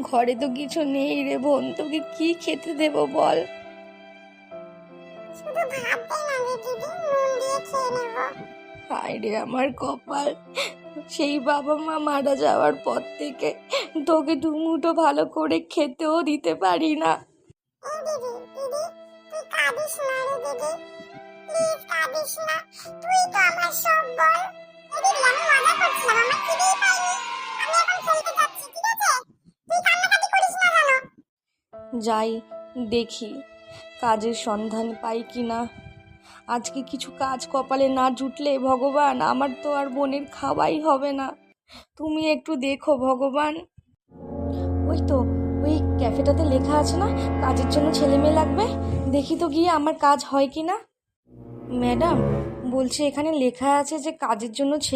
ঘরে তো কিছু নেই রে বোন, তোকে কি খেতে দেবো বল? হায় রে আমার কপাল, সেই বাবা মা মারা যাওয়ার পর থেকে তোকে দুমুঠো ভালো করে খেতেও দিতে পারি না। যাই দেখি কাজের সন্ধান পাই কি না। আজকে কিছু কাজ কপালে না জুটলে ভগবান আমার তো আর বোনের খাওয়াই হবে না। তুমি একটু দেখো ভগবান। ওই তো ওই ক্যাফেটাতে লেখা আছে না কাজের জন্য ছেলে মেয়ে লাগবে, দেখি তো গিয়ে আমার কাজ হয় কি না। ম্যাডাম বলছে এখানে লেখা আছে যে কাজের জন্য ছেলে